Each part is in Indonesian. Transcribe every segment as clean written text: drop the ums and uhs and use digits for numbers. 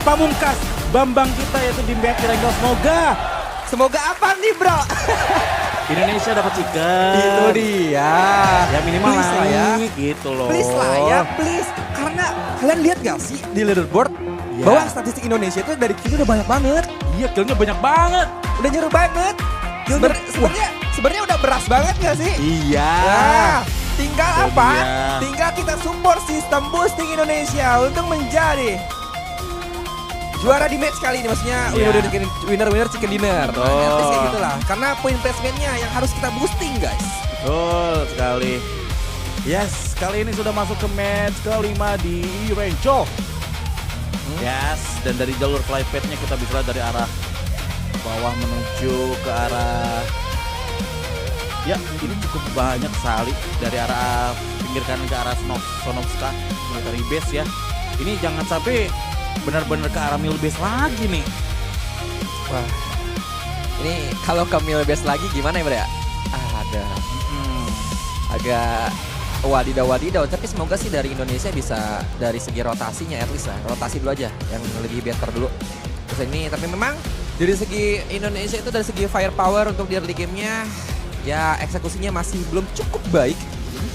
Pamungkas Bambang kita yaitu di Match Triangle. Semoga apa nih bro? Indonesia dapat chicken. Itu dia. Ya minimal Please lah ya. gitu loh. Please lah ya, please. Karena kalian lihat gak sih di leaderboard Ya. bahwa statistik Indonesia itu dari kill udah banyak banget. Iya, killnya banyak banget. Udah nyeru banget. Sebenarnya udah beras banget gak sih? Iya. Nah, tinggal Itu apa? dia. Tinggal kita support sistem boosting Indonesia untuk menjadi juara di match kali ini. Maksudnya Iya. winner chicken dinner. Betul. At least kayak gitulah. Karena poin placementnya yang harus kita boosting guys. Betul sekali. Yes, kali ini sudah masuk ke match kelima di Rancho. Yes, dan dari jalur flight path-nya kita bisa lihat dari arah bawah menuju ke arah. Ya, ini cukup banyak sekali dari arah pinggir kanan ke arah Sonovska military base ya. Ini jangan sampai benar-benar ke arah mil base lagi nih. Wah. Ini kalau ke Milbes lagi gimana ya bro ya? Ada agak wadidaw. Tapi semoga sih dari Indonesia bisa dari segi rotasinya at least lah. Rotasi dulu aja yang lebih better dulu. Terus ini tapi memang dari segi Indonesia itu dari segi firepower untuk di early game-nya ya eksekusinya masih belum cukup baik.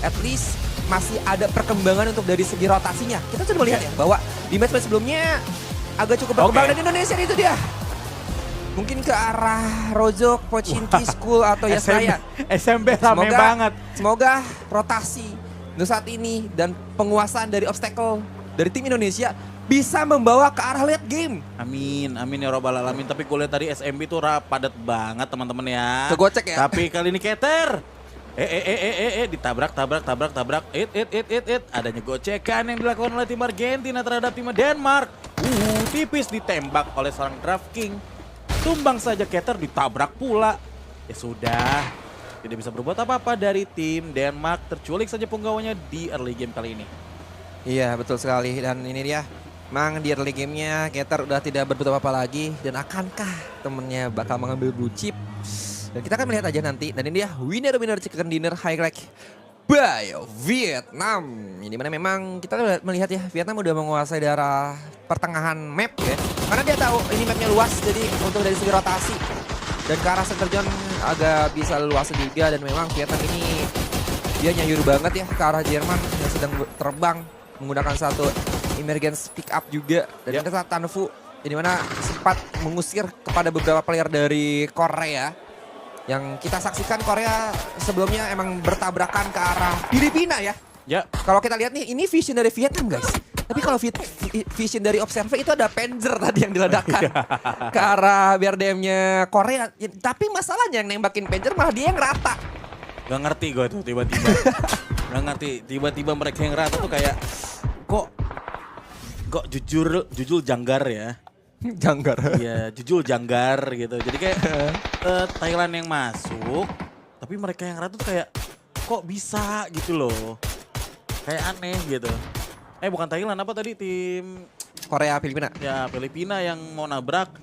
At least masih ada perkembangan untuk dari segi rotasinya. Kita sudah melihat ya bahwa di match-match sebelumnya agak cukup berkembang dan Indonesia itu dia. Mungkin ke arah Rozok, Pochinki, School atau Yasraya. SMP rame banget. Semoga rotasi untuk saat ini dan penguasaan dari obstacle dari tim Indonesia bisa membawa ke arah late game. Amin ya robbal alamin. Tapi gue lihat tadi SMB tuh padat banget teman-teman ya. Kegocek ya. Tapi kali ini Keter. Ditabrak. Adanya gocekan yang dilakukan oleh tim Argentina terhadap tim Denmark. Tipis ditembak oleh seorang Draft King. Tumbang saja Keter, ditabrak pula. Ya sudah, tidak bisa berbuat apa-apa dari tim Denmark. Terculik saja punggawanya di early game kali ini. Iya betul sekali dan ini dia. Memang di early game-nya Keter udah tidak berbuat apa-apa lagi. Dan akankah temennya bakal mengambil blue chip? Dan kita akan melihat aja nanti. Dan ini dia winner chicken dinner highlight by Vietnam. Ini mana memang kita melihat ya Vietnam udah menguasai daerah pertengahan map ya. Karena dia tahu ini mapnya luas jadi untuk dari segi rotasi. Dan ke arah center zone agak bisa luas juga dan memang Vietnam ini dia nyayur banget ya ke arah Jerman yang sedang terbang menggunakan satu emergence pick up juga. Dan kita saat Tanfu di mana sempat mengusir kepada beberapa player dari Korea. Yang kita saksikan Korea sebelumnya emang bertabrakan ke arah Filipina ya. Ya. Kalau kita lihat nih ini vision dari Vietnam guys. Tapi kalau vision dari Observer itu ada Panzer tadi yang diledakkan ke arah BRDM-nya Korea. Tapi masalahnya yang nembakin Panzer malah dia yang rata. Gak ngerti gue tuh tiba-tiba. Gak ngerti tiba-tiba mereka yang rata tuh kayak kok jujur janggar ya. Janggar. Iya, jujur janggar gitu. Jadi kayak Thailand yang masuk, tapi mereka yang rata tuh kayak kok bisa gitu loh. Kayak aneh gitu. Bukan Thailand, apa tadi tim Korea, Filipina. Ya Filipina yang mau nabrak,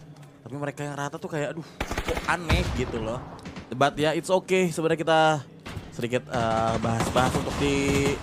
tapi mereka yang rata tuh kayak aduh kok aneh gitu loh. But ya it's okay, sebenarnya kita sedikit bahas-bahas untuk di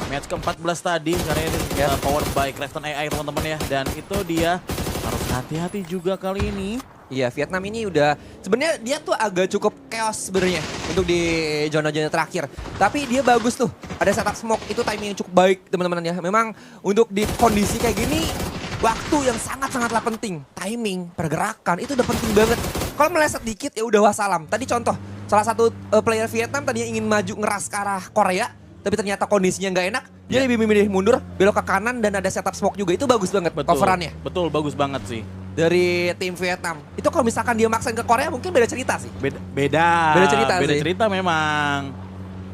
match ke-14 tadi. Karena ini powered by Krafton AI teman-teman ya. Dan itu dia harus hati-hati juga kali ini. Iya, Vietnam ini udah sebenarnya dia tuh agak cukup chaos sebenarnya untuk di zona-zona terakhir. Tapi dia bagus tuh. Ada setup smoke itu timing yang cukup baik teman-teman ya. Memang untuk di kondisi kayak gini waktu yang sangat-sangatlah penting. Timing, pergerakan itu udah penting banget. Kalau meleset dikit ya udah wassalam. Tadi contoh salah satu player Vietnam tadinya ingin maju ngeras ke arah Korea. Tapi ternyata kondisinya nggak enak. Dia lebih memilih mundur, belok ke kanan dan ada setup smoke juga. Itu bagus banget coverannya. Betul, bagus banget sih. Dari tim Vietnam. Itu kalau misalkan dia maksain ke Korea mungkin beda cerita sih. Beda sih. cerita memang.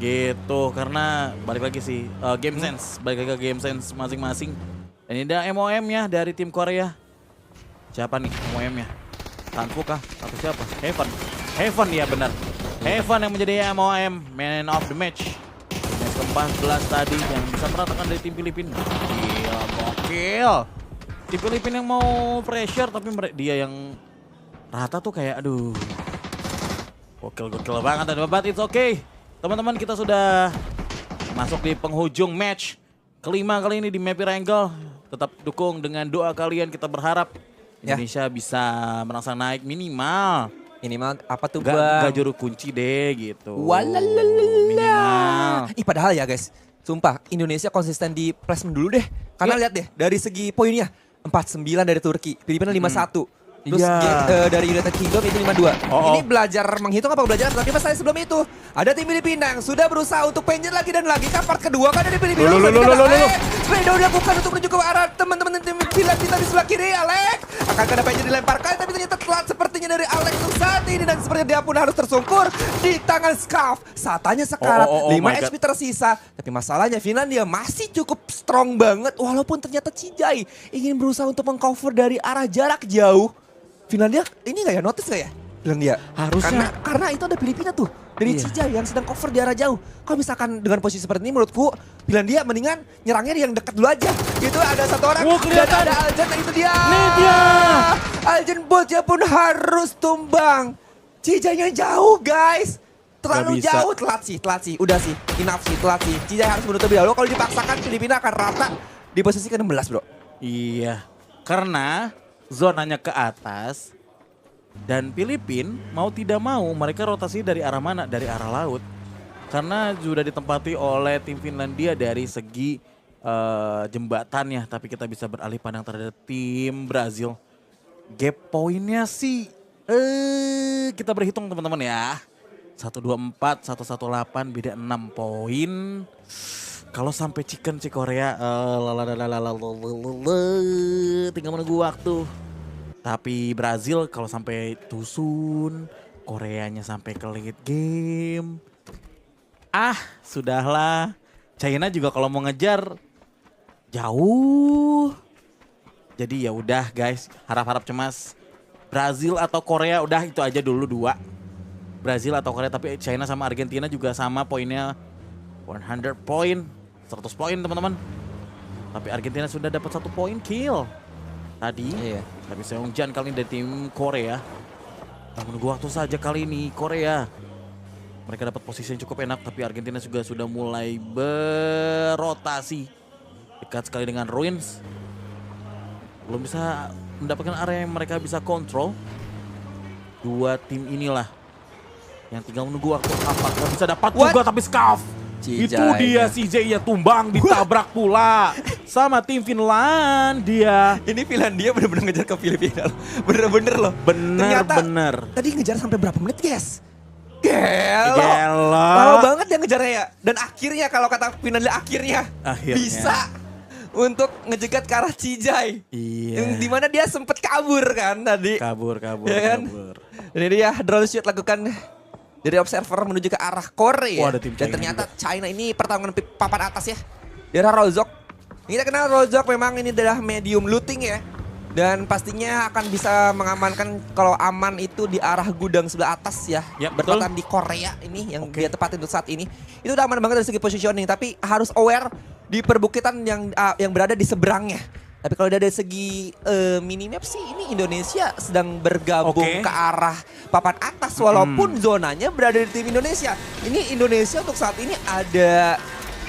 Gitu, karena balik lagi sih game sense. Balik lagi ke game sense masing-masing. Dan ini ada MOM-nya dari tim Korea. Siapa nih MOM-nya? Tanfu kah? Atau siapa? Heaven ya benar. Heaven yang menjadi MOM, man of the match. Match ke-14 tadi yang bisa meratakan dari tim Filipina. Gila, gokil. Tim Filipina yang mau pressure tapi dia yang rata tuh kayak aduh. Gokil banget dan but it's okay. Teman-teman kita sudah masuk di penghujung match kelima kali ini di Map Triangle. Tetap dukung dengan doa kalian, kita berharap Indonesia bisa merangsang naik minimal. Minimal apa tuh Gak Bang? juru kunci deh gitu. Walalala. Minimal. Padahal ya guys, sumpah Indonesia konsisten di placement dulu deh. Karena lihat deh dari segi poinnya 49 dari Turki, Filipina 51. Terus dari United Kingdom itu 52. Ini belajar menghitung apa belajar? Tapi masalahnya sebelum itu ada tim Filipina yang sudah berusaha untuk penjat lagi dan lagi. Part kedua kan dari Filipina. Sudah dilakukan untuk menuju ke arah teman-teman tim Filipina di sebelah kiri. Alex akan kena penjat dilemparkan, tapi ternyata telat sepertinya dari Alex untuk saat ini dan sepertinya dia pun harus tersungkur di tangan Scarf. Satanya sekarat, 5 HP tersisa. Tapi masalahnya Finlandia masih cukup strong banget walaupun ternyata Cijai ingin berusaha untuk mengcover dari arah jarak jauh. Finlandia ini nggak ya notice nggak ya Finlandia? Harusnya. Karena itu ada Filipina tuh dari Cijai yang sedang cover di arah jauh. Kalau misalkan dengan posisi seperti ini menurutku Finlandia mendingan nyerangnya di yang dekat dulu aja. Itu ada satu orang dan ada Aljan, itu dia. Aljan botnya pun harus tumbang. Cijainya jauh guys. Terlalu jauh, telat sih. Udah sih, enough sih, telat sih. Cijai harus menutup dahulu. Kalau dipaksakan Filipina akan rata di posisi ke-16 bro. Iya, karena zonanya ke atas dan Filipina mau tidak mau mereka rotasi dari arah mana? Dari arah laut. Karena sudah ditempati oleh tim Finlandia dari segi jembatannya, tapi kita bisa beralih pandang terhadap tim Brazil. Gap poinnya sih kita berhitung teman-teman ya. 124, 118 beda 6 poin. Kalau sampai chicken si Korea tinggal menunggu waktu. Tapi Brazil kalau sampai tusun, Koreanya sampai ke late game. Sudahlah. China juga kalau mau ngejar jauh. Jadi ya udah guys, harap-harap cemas. Brazil atau Korea udah itu aja dulu 2. Brazil atau Korea, tapi China sama Argentina juga sama poinnya 100 poin. 100 poin teman-teman. Tapi Argentina sudah dapat 1 poin kill tadi. Tapi Seongjan kali ini dari tim Korea. Kita menunggu waktu saja kali ini Korea. Mereka dapat posisi yang cukup enak, tapi Argentina juga sudah mulai berotasi. Dekat sekali dengan Ruins. Belum bisa mendapatkan area yang mereka bisa kontrol. 2 tim inilah yang tinggal menunggu waktu. Apakah bisa dapat juga, tapi Scarf. Itu dia CJ ya tumbang, ditabrak pula sama tim Finlandia. Ini Finlandia bener-bener ngejar ke Filipina loh. Bener-bener loh. Bener. Tadi ngejar sampai berapa menit guys? Gelo. Lama banget dia ngejarnya ya. Dan akhirnya kalau kata Finlandia akhirnya bisa untuk ngejegat ke arah Cijai. Iya. Yang dimana dia sempet kabur kan tadi. Kabur. Ya kan? Dan ini dia drone shoot lakukan dari observer menuju ke arah Korea. Ada tim dan China ternyata juga. China ini pertarungan papan atas ya. Di arah Rozok. Kita kenal Rozok memang ini adalah medium looting ya. Dan pastinya akan bisa mengamankan kalau aman itu di arah gudang sebelah atas ya. Bertepatan di Korea ini yang dia tepatin untuk saat ini. Itu udah aman banget dari segi positioning. Tapi harus aware di perbukitan yang berada di seberangnya. Tapi kalau dari segi minimap sih ini Indonesia sedang bergabung ke arah papan atas walaupun zonanya berada di tim Indonesia. Ini Indonesia untuk saat ini ada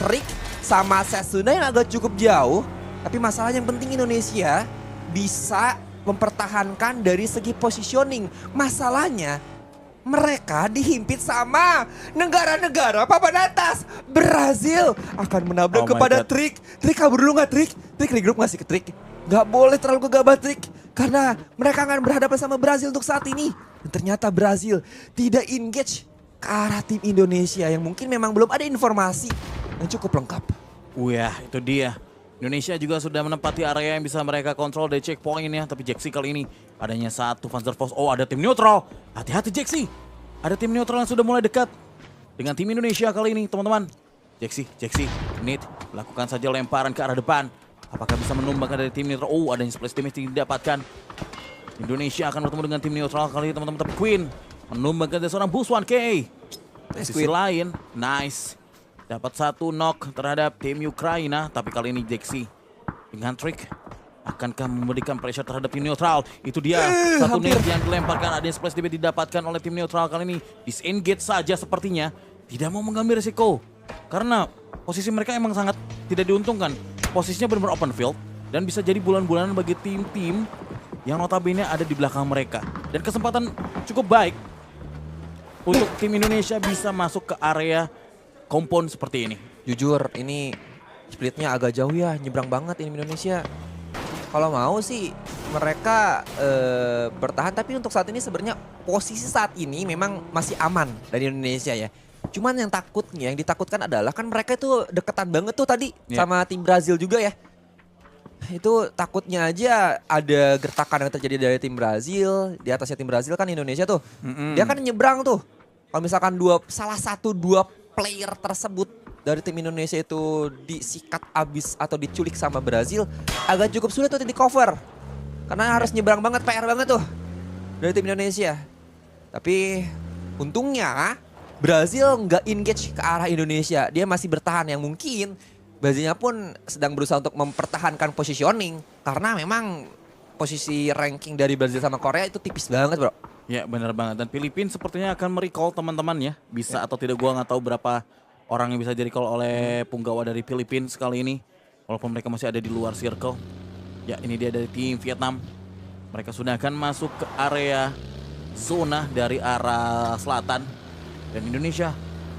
Trik sama Sesuna yang agak cukup jauh. Tapi masalahnya yang penting Indonesia bisa mempertahankan dari segi positioning. Masalahnya mereka dihimpit sama negara-negara papan atas. Brazil akan menabrak kepada Trik. Trik kabur dulu gak Trik? Trik regroup ngasih ke Trik. Gak boleh terlalu gegabah Trik. Karena mereka akan berhadapan sama Brazil untuk saat ini. Dan ternyata Brazil tidak engage ke arah tim Indonesia yang mungkin memang belum ada informasi yang cukup lengkap. Wah itu dia. Indonesia juga sudah menempati area yang bisa mereka kontrol dari checkpoint ya. Tapi Jaxi kali ini adanya 1 Panzerfaust. Ada tim neutral. Hati-hati Jaxi. Ada tim neutral yang sudah mulai dekat dengan tim Indonesia kali ini teman-teman. Jaxi, Nate lakukan saja lemparan ke arah depan. Apakah bisa menumbangkan dari tim neutral? Adanya splash damage yang didapatkan. Indonesia akan bertemu dengan tim neutral kali ini teman-teman. Tapi Queen menumbangkan dari seorang Boost 1K. Di sisi lain, nice. Dapat 1 knock terhadap tim Ukraina. Tapi kali ini Jaxi dengan Trik akankah memberikan pressure terhadap tim neutral. Itu dia 1 nade yang dilemparkan. Ada yang splash damage didapatkan oleh tim neutral kali ini. Disengage saja sepertinya. Tidak mau mengambil risiko. Karena posisi mereka emang sangat tidak diuntungkan. Posisinya benar-benar open field dan bisa jadi bulan-bulanan bagi tim-tim yang notabene ada di belakang mereka. Dan kesempatan cukup baik untuk tim Indonesia bisa masuk ke area kompon seperti ini. Jujur ini splitnya agak jauh ya, nyebrang banget ini Indonesia. Kalau mau sih mereka bertahan, tapi untuk saat ini sebenarnya posisi saat ini memang masih aman dari Indonesia ya. Cuman yang ditakutkan adalah kan mereka itu deketan banget tuh tadi sama tim Brazil juga ya. Itu takutnya aja ada gertakan yang terjadi dari tim Brazil, di atasnya tim Brazil kan Indonesia tuh. Dia kan nyebrang tuh. Kalau misalkan salah satu dua player tersebut dari tim Indonesia itu disikat abis atau diculik sama Brazil, agak cukup sulit tuh di cover. Karena harus nyebrang banget, PR banget tuh dari tim Indonesia. Tapi untungnya Brazil nggak engage ke arah Indonesia. Dia masih bertahan, yang mungkin Brazilnya pun sedang berusaha untuk mempertahankan positioning. Karena memang posisi ranking dari Brazil sama Korea itu tipis banget bro. Ya benar banget, dan Filipina sepertinya akan merecall teman-teman ya. Bisa atau tidak gua nggak tahu berapa orang yang bisa di-recall oleh punggawa dari Filipina sekali ini. Walaupun mereka masih ada di luar circle. Ya ini dia dari tim Vietnam. Mereka sudah akan masuk ke area zona dari arah selatan. Dan Indonesia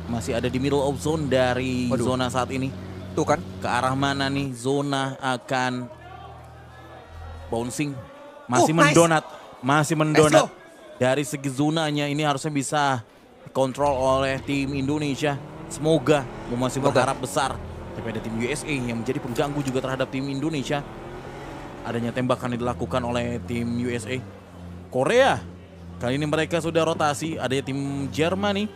masih ada di middle of zone dari zona saat ini. Tuh kan. Ke arah mana nih zona akan bouncing. Masih mendonat. Masih mendonat. Dari segi zonanya ini harusnya bisa dikontrol oleh tim Indonesia. Semoga masih berharap besar. Tapi ada tim USA yang menjadi pengganggu juga terhadap tim Indonesia. Adanya tembakan yang dilakukan oleh tim USA. Korea. Kali ini mereka sudah rotasi. Ada tim Jerman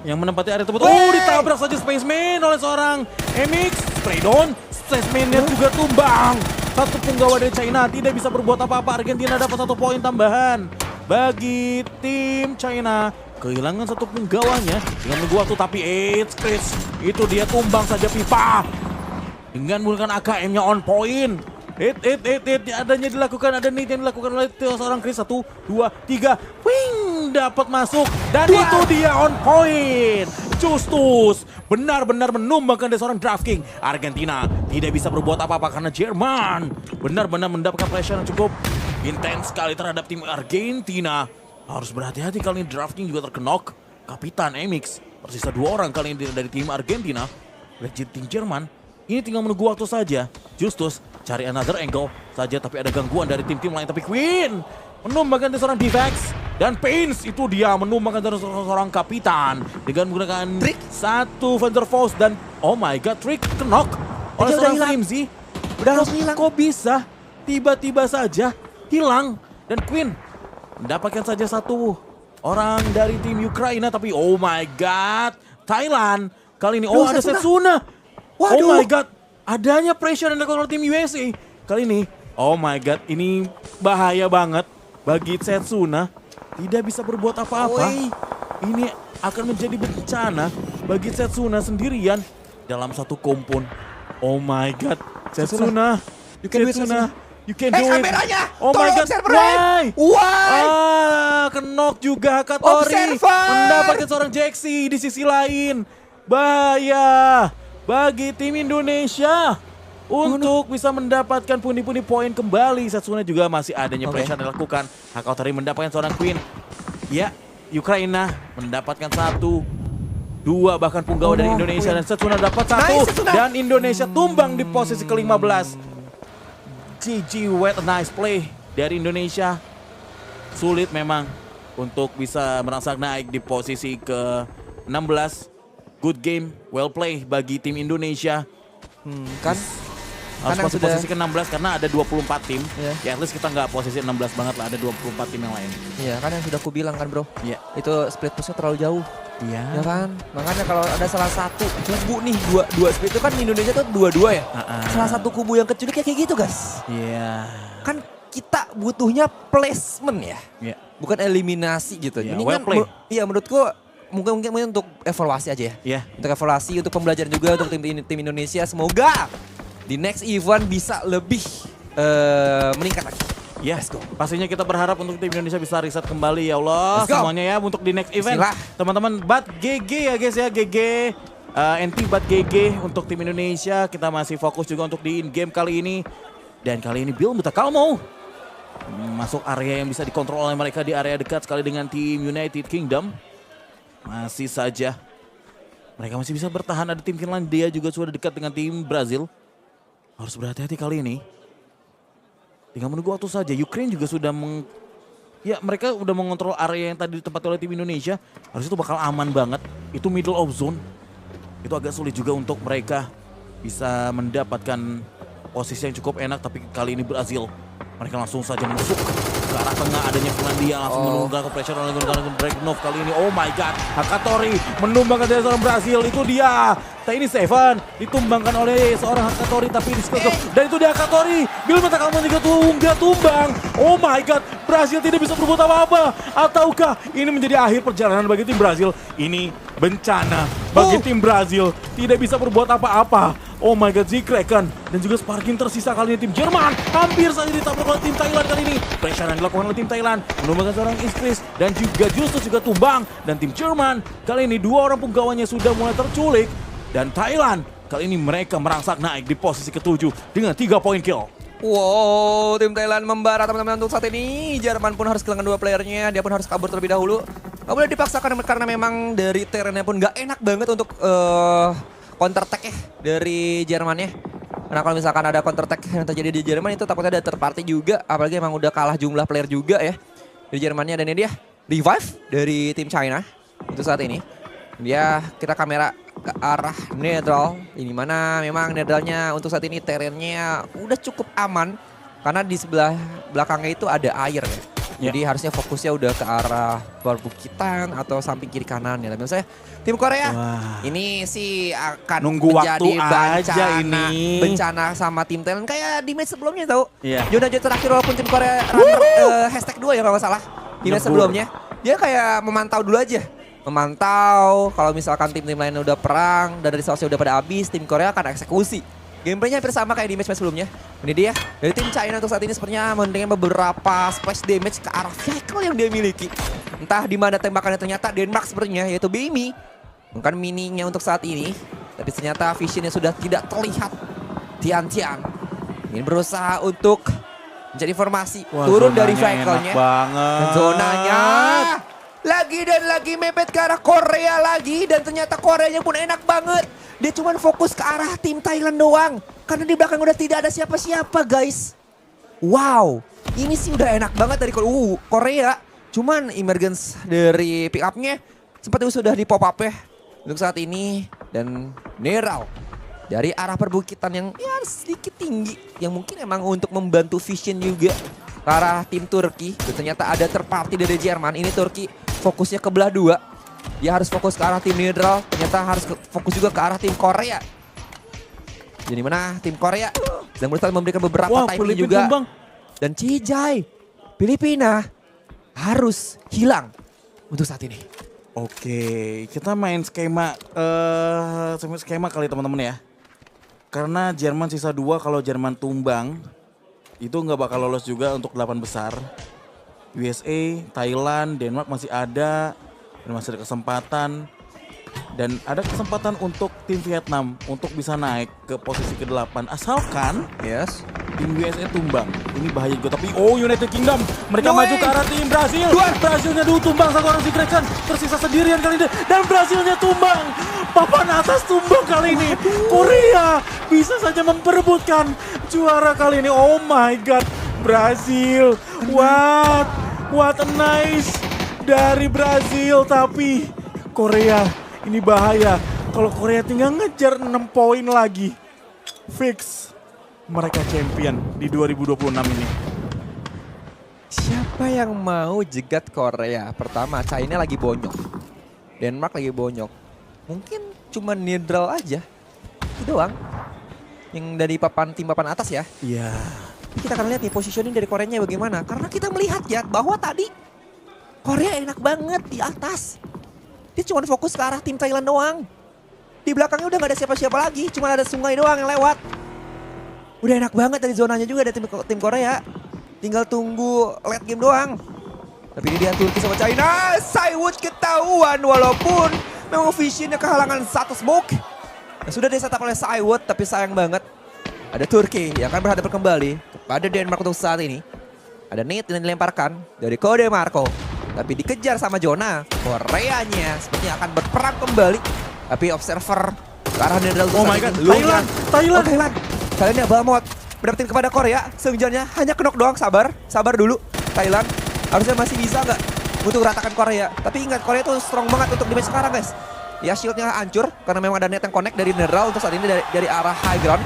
yang menempati area tersebut. Oh, ditabrak saja Spaceman oleh seorang MX. Spray down. Spaceman-nya juga tumbang. Satu punggawa dari China tidak bisa berbuat apa-apa. Argentina dapat 1 poin tambahan. Bagi tim China. Kehilangan 1 punggawanya dengan menunggu waktu, tapi Chris itu dia tumbang saja pipa. Dengan menggunakan AKM-nya on point. Adanya dilakukan, ada need yang dilakukan oleh seorang Chris. 1, 2, 3, wing, dapat masuk dan itu dia on point. Justus benar-benar menumbangkan dari seorang DraftKings. Argentina tidak bisa berbuat apa-apa karena Jerman benar-benar mendapatkan pressure yang cukup intens sekali terhadap tim Argentina. Harus berhati-hati kali ini, DraftKings juga terkenok. Kapitan MX, tersisa 2 orang kali ini dari tim Argentina. Legit tim Jerman, ini tinggal menunggu waktu saja. Justus cari another angle saja, tapi ada gangguan dari tim-tim lain. Tapi Queen menumbangkan dari seorang Divax. Dan Pains itu dia menumbangkan dari seorang kapitan. Dengan menggunakan Trick. 1 Vandervost dan oh my god, Trick kenok oleh seorang Flimsy. Udah langsung hilang. Kok bisa tiba-tiba saja hilang. Dan Queen mendapatkan saja 1 orang dari tim Ukraina. Tapi oh my god, Thailand kali ini. Oh, ada Setsuna. Waduh. Oh my god, adanya pressure yang dilakukan oleh tim USA. Kali ini, oh my god, ini bahaya banget bagi Setsuna. Tidak bisa berbuat apa-apa. Ini akan menjadi bencana bagi Setsuna sendirian dalam 1 kompon. Oh my god, Setsuna. You can do it, Setsuna. You can do it. Oh my god, why? Kenok juga Hakatori. Mendapatkan seorang Jaxi di sisi lain. Bahaya bagi tim Indonesia untuk bisa mendapatkan pundi-pundi poin kembali. Setsuna juga masih adanya pressure yang dilakukan. Hakatori mendapatkan seorang Queen. Ya, Ukraina mendapatkan 1, 2 bahkan punggawa dari Indonesia. Dan Setsuna dapat 1 dan Indonesia tumbang di posisi ke-15. GG, what a nice play dari Indonesia. Sulit memang untuk bisa merangsak naik di posisi ke-16. Good game, well play bagi tim Indonesia. Kan harus masuk posisi ke-16 karena ada 24 tim. Ya at least kita nggak posisi 16 banget lah, ada 24 tim yang lain. Iya kan yang sudah aku bilang kan bro. Iya. Itu split pushnya terlalu jauh. Iya. Ya kan, makanya kalau ada salah satu kubu nih, dua split itu kan Indonesia tuh 2-2 ya. Salah satu kubu yang keculik kayak gitu guys. Iya. Kan kita butuhnya placement ya. Iya. Bukan eliminasi gitu. Iya, ini well kan, play. iya menurutku mungkin untuk evaluasi aja ya. Iya. Untuk evaluasi, untuk pembelajaran juga untuk tim Indonesia. Semoga di next event bisa lebih meningkat lagi. Ya, pastinya kita berharap untuk tim Indonesia bisa reset kembali ya Allah. Semuanya ya untuk di next event. Teman-teman, GG ya guys ya, GG. NT but GG untuk tim Indonesia. Kita masih fokus juga untuk di in-game kali ini. Dan kali ini Bill Mutakalmo masuk area yang bisa dikontrol oleh mereka di area dekat sekali dengan tim United Kingdom. Masih saja mereka masih bisa bertahan. Ada tim Finlandia juga sudah dekat dengan tim Brazil. Harus berhati-hati kali ini. Tinggal menunggu waktu saja. Ukraine juga sudah ya mereka udah mengontrol area yang tadi ditempati oleh tim Indonesia. Harus itu bakal aman banget. Itu middle of zone. Itu agak sulit juga untuk mereka bisa mendapatkan posisi yang cukup enak. Tapi kali ini Brazil, mereka langsung saja masuk ke arah tengah. Adanya Finlandia langsung menunggang pressure oleh Dragunov kali ini. Oh my god, Hakatori menumbangkan dari seorang Brazil. Itu dia, ini Seven ditumbangkan oleh seorang Hakatori. Tapi dan itu dia Hakatori. Bill Mutakalmo juga nggak tumbang. Oh my god, Brazil tidak bisa berbuat apa-apa. Ataukah ini menjadi akhir perjalanan bagi tim Brazil? Ini bencana bagi tim Brazil. Tidak bisa berbuat apa-apa. Oh my god, Zikreken dan juga Sparking tersisa kali ini tim Jerman. Hampir saja ditabrak oleh tim Thailand kali ini. Pressure yang dilakukan oleh tim Thailand menumbangkan seorang Iskris dan juga Justus juga tumbang. Dan tim Jerman kali ini 2 orang penggawanya sudah mulai terculik. Dan Thailand kali ini mereka merangsak naik di posisi ke-7 dengan 3 poin kill. Wow, tim Thailand membara teman-teman untuk saat ini. Jerman pun harus kehilangan 2 playernya. Dia pun harus kabur terlebih dahulu. Gak boleh dipaksakan karena memang dari terennya pun gak enak banget untuk counter attack ya dari Jermannya. Karena kalau misalkan ada counter attack yang terjadi di Jerman itu takutnya ada third party juga. Apalagi emang udah kalah jumlah player juga ya di Jermannya. Dan ini dia revive dari tim China untuk saat ini. Dia kita kamera ke arah Netral. Ini mana memang Netralnya untuk saat ini terennya udah cukup aman. Karena di sebelah belakangnya itu ada air ya. Jadi harusnya fokusnya udah ke arah perbukitan atau samping kiri kanan ya. Misalnya tim Korea ini sih akan nunggu menjadi waktu aja ini. bencana sama tim Thailand kayak di match sebelumnya tau. Zona Zona terakhir walaupun tim Korea hashtag 2 ya kalau nggak salah. Di match sebelumnya dia kayak memantau dulu aja. Memantau kalau misalkan tim-tim lain udah perang dan resource-nya udah pada habis, tim Korea akan eksekusi. Gameplaynya hampir sama kayak di match sebelumnya. Ini dia dari tim China untuk saat ini sepertinya mendengar beberapa splash damage ke arah vehicle yang dia miliki. Entah di mana tembakannya ternyata Denmark sepertinya yaitu Bimi. Bukan mininya untuk saat ini. Tapi ternyata visionnya sudah tidak terlihat. Tian ini berusaha untuk mencari formasi. Turun dari vehicle-nya. Dan zonanya lagi dan lagi mepet ke arah Korea lagi. Dan ternyata Koreanya pun enak banget. Dia cuma fokus ke arah tim Thailand doang. Karena di belakang udah tidak ada siapa-siapa guys. Wow, ini sih udah enak banget dari Korea. Cuman emergence dari pick up-nya sempat sudah di pop up ya untuk saat ini. Dan Neral dari arah perbukitan yang ya sedikit tinggi. Yang mungkin emang untuk membantu vision juga ke arah tim Turki. Dan ternyata ada terparty dari Jerman. Ini Turki fokusnya ke belah 2. Dia harus fokus ke arah tim Neutral, ternyata harus fokus juga ke arah tim Korea. Jadi mana tim Korea sedang berusaha memberikan beberapa timing juga. Tumbang. Dan Cijai, Filipina harus hilang untuk saat ini. Oke, kita main skema kali teman-teman ya. Karena Jerman sisa 2, kalau Jerman tumbang itu nggak bakal lolos juga untuk 8 besar. USA, Thailand, Denmark masih ada. Dan masih ada kesempatan. Dan ada kesempatan untuk tim Vietnam untuk bisa naik ke posisi ke-8. Asalkan tim USA tumbang. Ini bahaya juga. Tapi United Kingdom mereka maju ke arah tim Brazil. Brazilnya dulu tumbang, satu orang Zikreken. Tersisa sendirian kali ini. Dan Brazilnya tumbang. Papan atas tumbang kali ini. Korea bisa saja memperebutkan juara kali ini. Oh my god. Brazil. What a nice dari Brazil. Tapi Korea ini bahaya. Kalau Korea tinggal ngejar 6 poin lagi, fix mereka champion di 2026 ini. Siapa yang mau jegat Korea? Pertama, China lagi bonyok. Denmark lagi bonyok. Mungkin cuma neutral aja. Itu doang. Yang dari tim papan atas ya. Iya. Kita akan lihat nih positioning dari Koreanya bagaimana. Karena kita melihat ya bahwa tadi Korea enak banget di atas. Dia cuma fokus ke arah tim Thailand doang. Di belakangnya udah gak ada siapa-siapa lagi. Cuma ada sungai doang yang lewat. Udah enak banget dari zonanya juga dari tim Korea. Tinggal tunggu late game doang. Tapi ini dia Turki sama China. Saiwood ketahuan walaupun memang visionnya kehalangan satu smoke. Yang sudah disetup oleh Cywood, tapi sayang banget. Ada Turki yang akan berhadapan kembali kepada Denmark untuk saat ini. Ada Nate yang dilemparkan dari Kode Marco. Tapi dikejar sama Jona. Koreanya sepertinya akan berperang kembali. Tapi observer ke arah Netherlands. Oh my god, Thailand. Thailand. Kalian ya Balmot mendapatkan kepada Korea. Sebenarnya hanya knock doang, sabar dulu. Thailand harusnya masih bisa nggak untuk ratakan Korea. Tapi ingat Korea tuh strong banget untuk di match sekarang guys. Ya shieldnya hancur karena memang ada net yang connect dari Netherlands untuk saat ini dari arah high ground.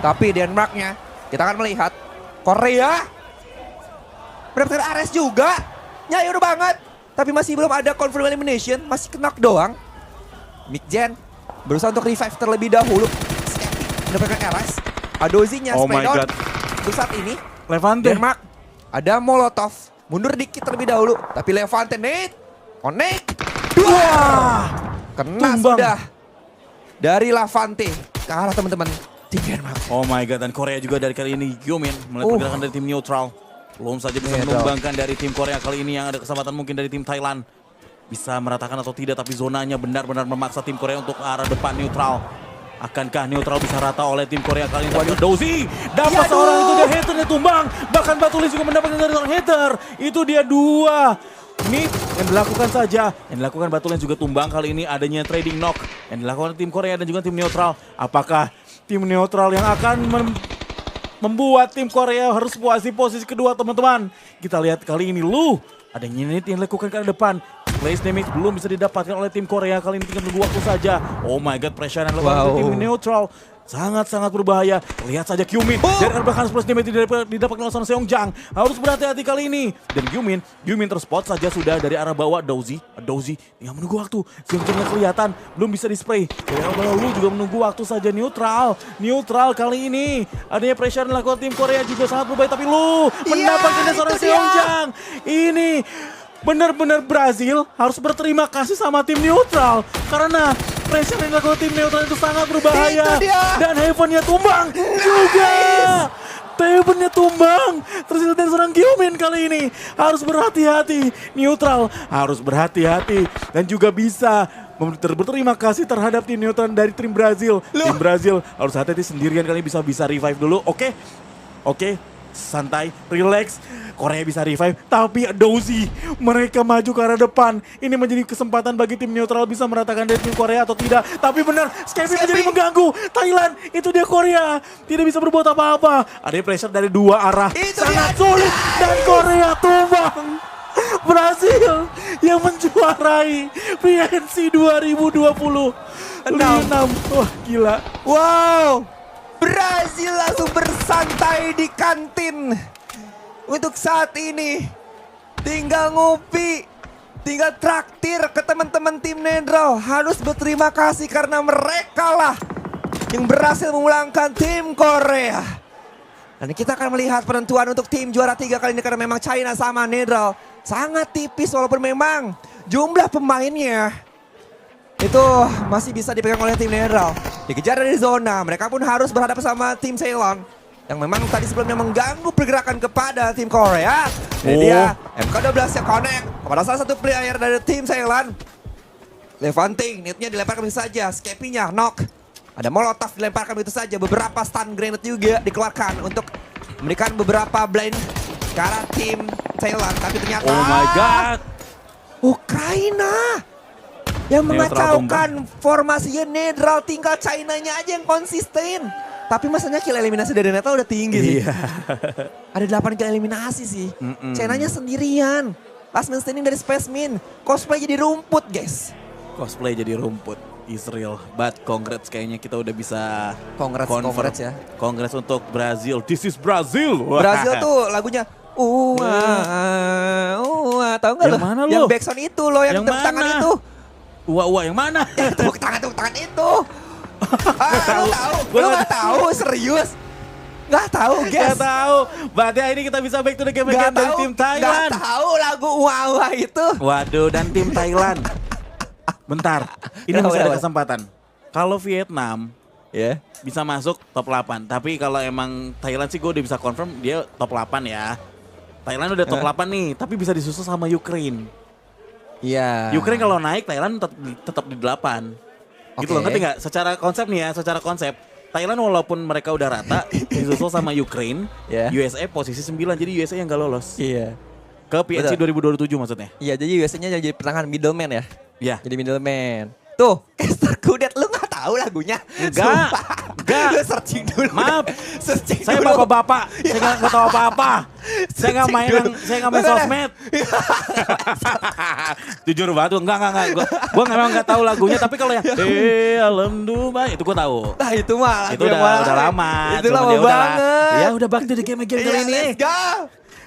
Tapi Denmarknya kita akan melihat Korea mendapatkan Ares juga. Nyayur banget. Tapi masih belum ada confirm elimination. Masih knock doang. Mikjen berusaha untuk revive terlebih dahulu. Skepi mendapatkan Ares. Adozinya Oh my god. untuk saat ini Levante. Denmark ada Molotov. Mundur dikit terlebih dahulu. Tapi Levante Nate connect. Wah, kena Tumbang. sudah dari Levante ke arah teman-teman tim Denmark. Oh my god, dan Korea juga dari kali ini Gyomin melihat pergerakan dari tim neutral. Belum saja bisa Neutral. menumbangkan dari tim Korea kali ini yang ada kesempatan mungkin dari tim Thailand. Bisa meratakan atau tidak, tapi zonanya benar-benar memaksa tim Korea untuk arah depan neutral. Akankah neutral bisa rata oleh tim Korea kali ini? Waduh, Dozy dapat Ya, seorang aduh. itu, dia haternya tumbang. Bahkan Batulis juga mendapatkan dari seorang hater. Itu dia dua. Ini yang dilakukan saja. Yang dilakukan Batulis juga tumbang kali ini, adanya trading knock. Yang dilakukan tim Korea dan juga tim neutral. Apakah tim neutral yang akan membuat tim Korea harus puas di posisi kedua teman-teman? Kita lihat kali ini ada unit yang dilakukan ke depan. Place damage belum bisa didapatkan oleh tim Korea, kali ini tinggal menunggu waktu saja. Oh my god, pressure yang dilakukan oleh tim neutral sangat-sangat berbahaya. Lihat saja Gyumin dari bahkan plus damage didapatkan oleh seorang Seongjang. Harus berhati-hati kali ini. Dan Gyumin terspot saja sudah dari arah bawah. Dozy tinggal menunggu waktu. Seongjangnya kelihatan belum bisa di-spray. Dari arah bawah Lu juga menunggu waktu saja. Neutral kali ini. Adanya pressure yang dilakukan tim Korea juga sangat berbahaya, tapi Lu mendapatkan seorang Seongjang. Ini benar-benar Brazil harus berterima kasih sama tim neutral karena pressure yang dilakukan tim neutral itu sangat berbahaya. Dan Heaven-nya tumbang juga. Heaven-nya tumbang. Terus dari seorang Gyumin kali ini harus berhati-hati. Neutral harus berhati-hati dan juga bisa berterima kasih terhadap tim neutral dari tim Brazil. Tim Brazil harus hati-hati, sendirian kali ini bisa revive dulu. Oke. Santai, relax. Korea bisa revive, tapi Dozy mereka maju ke arah depan. Ini menjadi kesempatan bagi tim neutral bisa meratakan dari tim Korea atau tidak. Tapi benar, Skepi menjadi mengganggu. Thailand, itu dia Korea. Tidak bisa berbuat apa-apa. Ada pressure dari dua arah. Sangat sulit dan Korea tumbang. Brazil yang menjuarai PNC 2020. 6. Wah gila. Wow. Brazil langsung bersantai di kantin. Untuk saat ini tinggal ngopi, tinggal traktir ke teman-teman tim Nedral. Harus berterima kasih karena mereka lah yang berhasil memulangkan tim Korea. Dan kita akan melihat penentuan untuk tim juara 3 kali ini karena memang China sama Nedral sangat tipis walaupun memang jumlah pemainnya itu masih bisa dipegang oleh tim Nedral. Dikejar dari zona, mereka pun harus berhadapan sama tim Ceylon yang memang tadi sebelumnya mengganggu pergerakan kepada tim Korea. Dan dia MK12 yang connect kepada salah satu player dari tim Ceylon. Levanting, netnya dilemparkan begitu saja, Skepinya knock. Ada Molotov dilemparkan begitu saja, beberapa stun grenade juga dikeluarkan untuk memberikan beberapa blind ke arah tim Ceylon. Tapi ternyata Oh my god. Ukraina yang mengacaukan formasinya Nedral, tinggal China-nya aja yang konsisten. Tapi masanya kill eliminasi dari Netral udah tinggi sih. Iya. Ada 8 kill eliminasi sih. China-nya sendirian. Last man standing dari Spacemin. Cosplay jadi rumput guys. Cosplay jadi rumput. Israel, but congrats kayaknya kita udah bisa Congrats ya. Congrats untuk Brazil. This is Brazil. Wah. Brazil tuh lagunya tahu nggak lo? Yang mana lo? Yang backsound itu lo, yang tepuk tangan itu. Yang mana? Tepuk tangan itu. Lo tahu? Lo nggak tahu? Serius? Nggak tahu, guys. Gak tahu. Berarti ini kita bisa back to the game again dari tim Thailand. Nggak tahu lagu itu. Waduh, dan tim Thailand. Bentar, ini masih ada Kenapa? kesempatan. Kalau Vietnam Ya. bisa masuk top 8. Tapi kalau emang Thailand sih gue udah bisa confirm dia top 8 ya. Thailand udah top 8 nih, tapi bisa disusul sama Ukraine. Iya. Ukraine kalau naik Thailand tetap di 8. Gitu loh, Oke. ngerti nggak? Secara konsep nih ya, secara konsep. Thailand walaupun mereka udah rata, disusul sama Ukraine, Ya. USA posisi 9, jadi USA yang gak lolos. Iya. Ke PNC Betul. 2027 maksudnya. Iya, jadi biasanya jadi pertengahan middleman ya. Iya. Jadi middleman. Tuh, Caster Kudet lu gak tahu lagunya? Enggak. Sumpah. Enggak. Lu searching dulu. Maaf, Searching saya dulu. bapak-bapak, saya nggak tahu apa-apa. Saya nggak main, dulu. saya nggak main Bener. sosmed. Jujur banget, enggak. Gue memang nggak tahu lagunya, tapi kalau yang alam Dubai itu gue tahu. Nah itu mah lagu Itu yang udah mana? lama. Itu cuman lama ya udahlah. banget. Ya udah back to the game kali Iya, ini. let's go.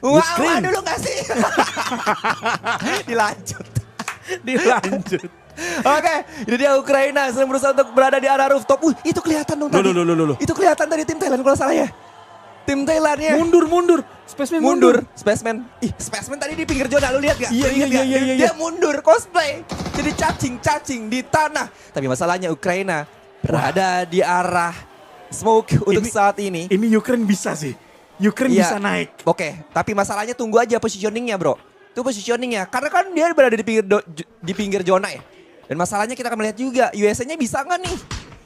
Wah, Ukraine. dulu gak sih? Dilanjut. Dilanjut. Oke, ini dia Ukraina sedang berusaha untuk berada di arah rooftop. Itu kelihatan dong tadi. Loh. Itu kelihatan dari tim Thailand kalau salah ya. Tim Thailandnya. Mundur. Spaceman mundur. Spaceman. Spaceman tadi di pinggir zona, lu lihat gak? Iya, Lu ingat iya, gak? iya, iya. Dia mundur cosplay. Jadi cacing di tanah. Tapi masalahnya Ukraina berada di arah smoke untuk saat ini. Ini Ukraine bisa sih. Ukraine Iya. bisa naik. Oke, tapi masalahnya tunggu aja positioningnya bro. Itu positioningnya, karena kan dia berada di pinggir zona ya. Dan masalahnya kita akan melihat juga USA-nya bisa nggak nih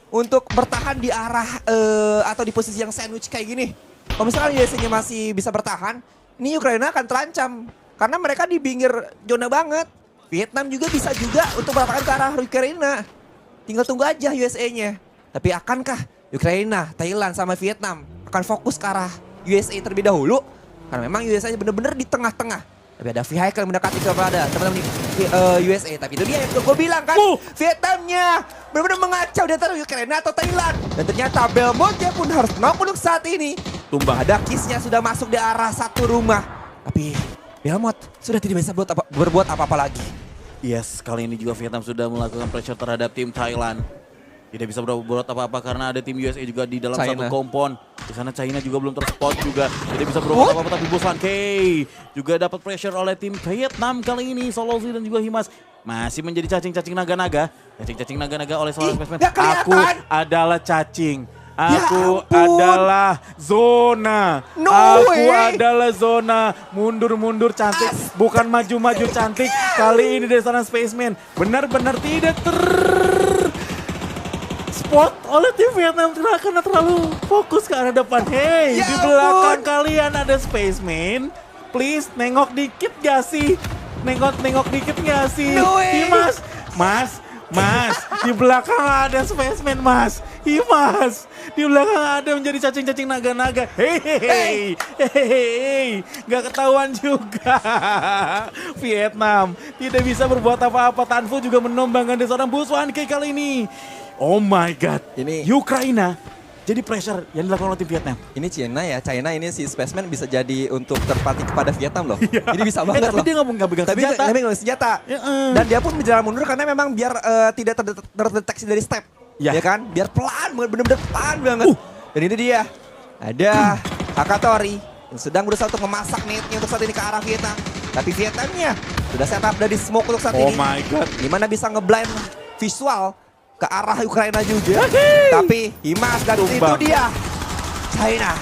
untuk bertahan di arah atau di posisi yang sandwich kayak gini. Kalau misalkan USA-nya masih bisa bertahan, ini Ukraina akan terancam. Karena mereka di pinggir zona banget. Vietnam juga bisa juga untuk bertahan ke arah Ukraina. Tinggal tunggu aja USA-nya. Tapi akankah Ukraina, Thailand sama Vietnam akan fokus ke arah USA terlebih dahulu? Karena memang USA bener-bener di tengah-tengah. Tapi ada vehicle mendekati kepada teman-teman di USA. Tapi itu dia yang gue bilang kan. Vietnamnya benar-benar mengacau di antara Ukraina atau Thailand. Dan ternyata Belmonte pun harus knock untuk saat ini. Tumbang. Ada Kissnya sudah masuk di arah satu rumah. Tapi Belmont sudah tidak bisa berbuat apa-apa lagi. Yes, kali ini juga Vietnam sudah melakukan pressure terhadap tim Thailand. Tidak bisa berbuat apa-apa karena ada tim USA juga di dalam China. satu kompon. Di sana China juga belum terspot juga. Tidak bisa berbuat apa-apa tapi Busan K juga dapat pressure oleh tim Vietnam kali ini. Solozi dan juga Himas masih menjadi cacing-cacing naga-naga. Cacing-cacing naga-naga oleh seorang Spaceman. nggak kelihatan. Aku adalah cacing. Aku ampun. adalah zona. No Aku way. adalah zona. Mundur-mundur cantik. Bukan maju-maju cantik. Kali ini dari seorang Spaceman. Benar-benar tidak spot oleh tim Vietnam karena terlalu fokus ke arah depan. Hey, Ya di ampun. belakang kalian ada Spaceman. Please, nengok dikit gak sih? Nengok dikit gak sih? No way. Himas, Mas, di belakang ada Spaceman, Mas. Himas, di belakang ada menjadi cacing-cacing naga-naga. Hey, gak ketahuan juga. Vietnam tidak bisa berbuat apa-apa. Tanfu juga menombangkan dari seorang Busan K kali ini. Oh my God, Ini- Ukraina jadi pressure yang dilakukan oleh tim Vietnam. Ini China ini si Spaceman bisa jadi untuk terpati kepada Vietnam loh. Ini bisa banget tapi loh. dia nggak pegang Tapi senjata. tapi nggak senjata. Ya, Dan dia pun berjalan mundur karena memang biar tidak terdeteksi dari step. Ya. Ya kan? Biar pelan banget, bener-bener pelan banget. Dan ini dia. Ada Hakatori yang sedang berusaha untuk memasak netnya untuk saat ini ke arah Vietnam. Tapi Vietnamnya sudah setup dari smoke untuk saat Oh ini. my God. Dimana bisa ngeblind visual ke arah Ukraina juga. Tapi Himas dan itu Tumbang. dia. China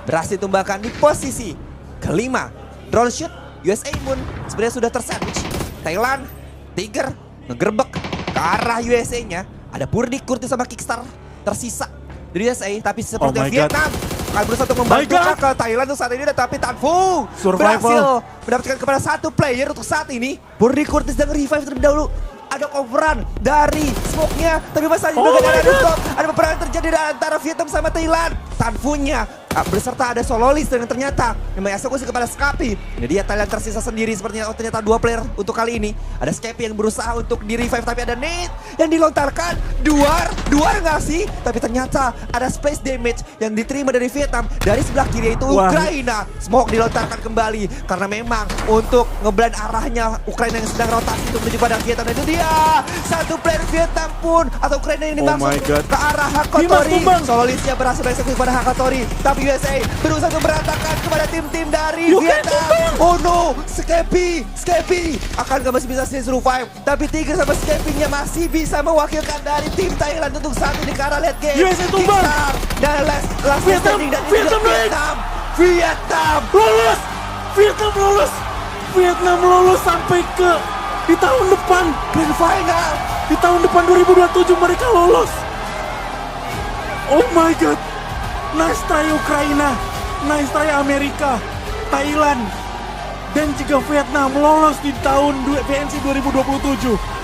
berhasil tumbangkan di posisi kelima. Drone shoot USA pun sebenarnya sudah tersandwich. Thailand, Tiger ngegerbek ke arah USA-nya. Ada Purdy, Kurti sama Kickstar tersisa dari USA. Tapi seperti Oh my Vietnam akan berusaha untuk membantu My God. ke Thailand untuk saat ini. Tapi Tanfu Survival. berhasil mendapatkan kepada satu player untuk saat ini. Purdy, Kurtis dan revive terlebih dahulu. Ada coveran dari smoke-nya. Tapi masalahnya Oh juga my ada God. stop. Ada peperangan terjadi antara Vietnam sama Thailand. Tanfunya berserta ada Sololis dan ternyata memang eksekusi kepada Scapi. Ini dia Thailand tersisa sendiri sepertinya. Oh, ternyata dua player untuk kali ini. Ada Scapi yang berusaha untuk di revive tapi ada Nate yang dilontarkan. Duar nggak sih? Tapi ternyata ada space damage yang diterima dari Vietnam. Dari sebelah kiri yaitu Wah. Ukraina. Smoke dilontarkan kembali karena memang untuk ngeblend arahnya Ukraina yang sedang rotasi untuk menuju pada Vietnam. Dan itu dia satu player Vietnam pun atau Ukraina ini Oh langsung my God. ke arah Himas Hakatori. tumbang. Sololisnya berhasil eksekusi kepada Hakatori. Tapi USA berusaha untuk berantakan kepada tim-tim dari Ukraine Vietnam. tumbang. Oh no, Scapi akankah masih bisa sih survive? Tapi Tiger sama Scapi-nya masih bisa mewakilkan dari tim Thailand untuk saat ini ke arah late game. USA tumbang. Kickstar dan last Vietnam, standing dan Vietnam naik. Vietnam Lolos, Vietnam lolos sampai ke Di tahun depan Grand Final. Di tahun depan 2027 mereka lolos. Oh my god. Nice try Ukraina. Nice try Amerika. Thailand. Dan juga Vietnam lolos di tahun VNC 2027.